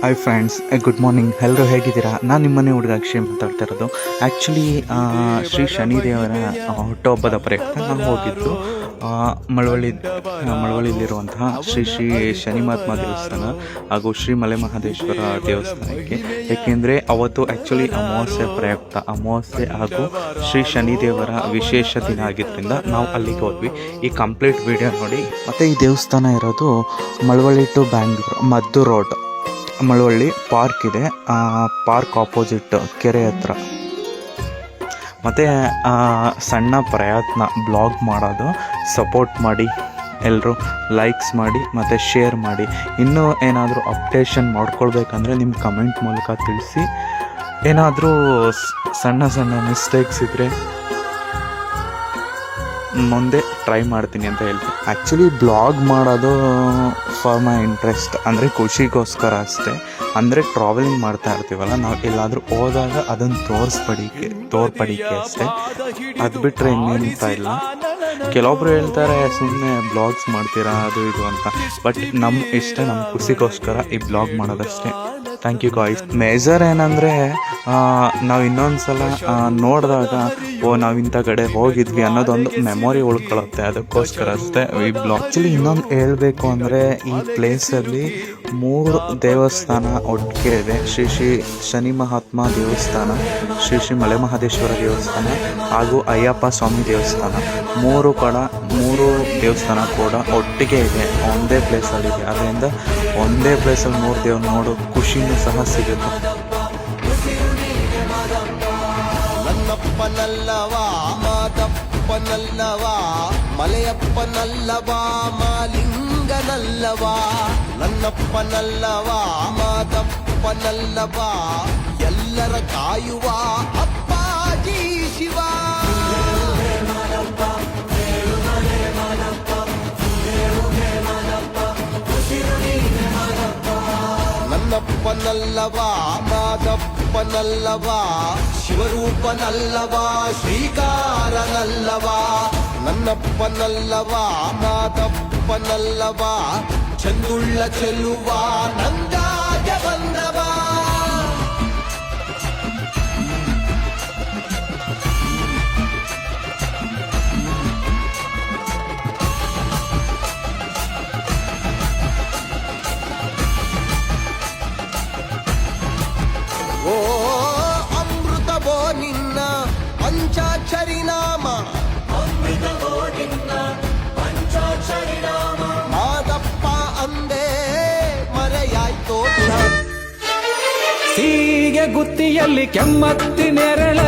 Hi friends, good morning. ಎಲ್ಲರೂ ಹೇಗಿದ್ದೀರಾ? ನಾನು ನಿಮ್ಮನೆ ಹುಡುಗ ಅಕ್ಷಯ್ ಮಾತಾಡ್ತಾ ಇರೋದು. ಆ್ಯಕ್ಚುಲಿ ಶ್ರೀ ಶನಿದೇವರ ಹುಟ್ಟುಹಬ್ಬದ ಪ್ರಯುಕ್ತ ನಾವು ಹೋಗಿದ್ದು ಮಳವಳ್ಳಿಯಲ್ಲಿರುವಂತಹ ಶ್ರೀ ಶನಿ ಮಹಾತ್ಮ ದೇವಸ್ಥಾನ ಹಾಗೂ ಶ್ರೀ ಮಲೆ ಮಹದೇಶ್ವರ ದೇವಸ್ಥಾನಕ್ಕೆ. ಏಕೆಂದರೆ ಅವತ್ತು ಆ್ಯಕ್ಚುಲಿ ಅಮಾವಾಸ್ಯೆ ಹಾಗೂ ಶ್ರೀ ಶನಿದೇವರ ವಿಶೇಷ ದಿನ ಆಗಿದ್ದರಿಂದ ನಾವು ಅಲ್ಲಿಗೆ ಹೋದ್ವಿ. ಈ ಕಂಪ್ಲೀಟ್ ವಿಡಿಯೋ ನೋಡಿ. ಮತ್ತು ಈ ದೇವಸ್ಥಾನ ಇರೋದು ಮಳವಳ್ಳಿ ಟು ಬ್ಯಾಂಗ್ಳೂರು ಮದ್ದು ರೋಡ್, ಮಳವಳ್ಳಿ ಪಾರ್ಕ್ ಇದೆ. ಪಾರ್ಕ್ ಆಪೋಸಿಟ್ ಕೆರೆ ಹತ್ರ. ಮತ್ತು ಸಣ್ಣ ಪ್ರಯತ್ನ ಬ್ಲಾಗ್ ಮಾಡೋದು. ಸಪೋರ್ಟ್ ಮಾಡಿ, ಎಲ್ಲರೂ ಲೈಕ್ಸ್ ಮಾಡಿ ಮತ್ತು ಶೇರ್ ಮಾಡಿ. ಇನ್ನೂ ಏನಾದರೂ ಅಪ್ಡೇಷನ್ ಮಾಡ್ಕೊಳ್ಬೇಕಂದ್ರೆ ನಿಮ್ಮ ಕಮೆಂಟ್ ಮೂಲಕ ತಿಳಿಸಿ. ಏನಾದರೂ ಸಣ್ಣ ಮಿಸ್ಟೇಕ್ಸ್ ಇದ್ದರೆ ಮುಂದೆ ಟ್ರೈ ಮಾಡ್ತೀನಿ ಅಂತ ಹೇಳ್ತೀನಿ. ಆ್ಯಕ್ಚುಲಿ ಬ್ಲಾಗ್ ಮಾಡೋದು ಫಾರ್ ಮೈ ಇಂಟ್ರೆಸ್ಟ್, ಅಂದರೆ ಖುಷಿಗೋಸ್ಕರ ಅಷ್ಟೇ. ಅಂದರೆ ಟ್ರಾವೆಲಿಂಗ್ ಮಾಡ್ತಾ ಇರ್ತೀವಲ್ಲ, ನಾವು ಎಲ್ಲಾದರೂ ಹೋದಾಗ ಅದನ್ನು ತೋರ್ಪಡಿಕೆ ಅಷ್ಟೇ. ಅದು ಬಿಟ್ಟರೆ ಇನ್ನೇಂತ ಇಲ್ಲ. ಕೆಲವೊಬ್ರು ಹೇಳ್ತಾರೆ ಸುಮ್ಮನೆ ಬ್ಲಾಗ್ಸ್ ಮಾಡ್ತೀರಾ ಅದು ಇದು ಅಂತ. ಬಟ್ ನಮ್ಮ ಇಷ್ಟ, ನಮ್ಮ ಖುಷಿಗೋಸ್ಕರ ಈ ಬ್ಲಾಗ್ ಮಾಡೋದಷ್ಟೇ. Thank you guys. ಮೇಜರ್ ಏನಂದರೆ ನಾವು ಇನ್ನೊಂದು ಸಲ ನೋಡಿದಾಗ ನಾವು ಇಂಥ ಕಡೆ ಹೋಗಿದ್ವಿ ಅನ್ನೋದೊಂದು ಮೆಮೊರಿ ಉಳ್ಕೊಳ್ಳುತ್ತೆ. ಅದಕ್ಕೋಸ್ಕರ ಅಷ್ಟೇ ಈ ಬ್ಲಾಗ್. ಆ್ಯಕ್ಚುಲಿ ಇನ್ನೊಂದು ಹೇಳಬೇಕು ಅಂದರೆ ಈ ಪ್ಲೇಸಲ್ಲಿ 3 ದೇವಸ್ಥಾನ ಒಟ್ಟಿಗೆ ಇದೆ. ಶ್ರೀ ಶನಿ ಮಹಾತ್ಮ ದೇವಸ್ಥಾನ, ಶ್ರೀ ಮಲೆ ಮಹದೇಶ್ವರ ದೇವಸ್ಥಾನ ಹಾಗೂ ಅಯ್ಯಪ್ಪ ಸ್ವಾಮಿ ದೇವಸ್ಥಾನ. 3 ದೇವಸ್ಥಾನ ಕೂಡ ಒಟ್ಟಿಗೆ ಇದೆ, ಒಂದೇ ಪ್ಲೇಸಲ್ಲಿದೆ. ಅದರಿಂದ ಒಂದೇ ಪ್ಲೇಸಲ್ಲಿ 3 ದೇವ್ರು ನೋಡೋ ಖುಷಿನೂ ಸಹ ಸಿಗುತ್ತೆ. ನನ್ನಪ್ಪನಲ್ಲವಾ ಮಾದಪ್ಪನಲ್ಲವಾ, ಮಲೆಯಪ್ಪನಲ್ಲವಾ ಮಾಲಿಂಗನಲ್ಲವಾ. ನನ್ನಪ್ಪನಲ್ಲವಾ ಮಾದಪ್ಪನಲ್ಲವಾ, ಎಲ್ಲರ ಕಾಯುವ ಅಪ್ಪಾಜಿ ಶಿವ. ನನ್ನಪ್ಪನಲ್ಲವಾ ಮಾದಪ್ಪನಲ್ಲವಾ, ಶಿವರೂಪನಲ್ಲವಾ ಶ್ರೀಕಾರನಲ್ಲವಾ. ನನ್ನಪ್ಪನಲ್ಲವಾ ಮಾದಪ್ಪನಲ್ಲವಾ, ಚಂದುಳ್ಳ ಚೆಲುವ ನಂದಾಜ ಬಂದವಾ. ಓ ಅಮೃತವೋ ನಿನ್ನ ಪಂಚಾಕ್ಷರಿ ನಾಮ, ಮಾದಪ್ಪ ಅಂದೇ ಮರೆಯಾಯ್ತೋ. ಹೀಗೆ ಗುತ್ತಿಯಲ್ಲಿ ಕೆಮ್ಮತ್ತಿ ನೆರಳ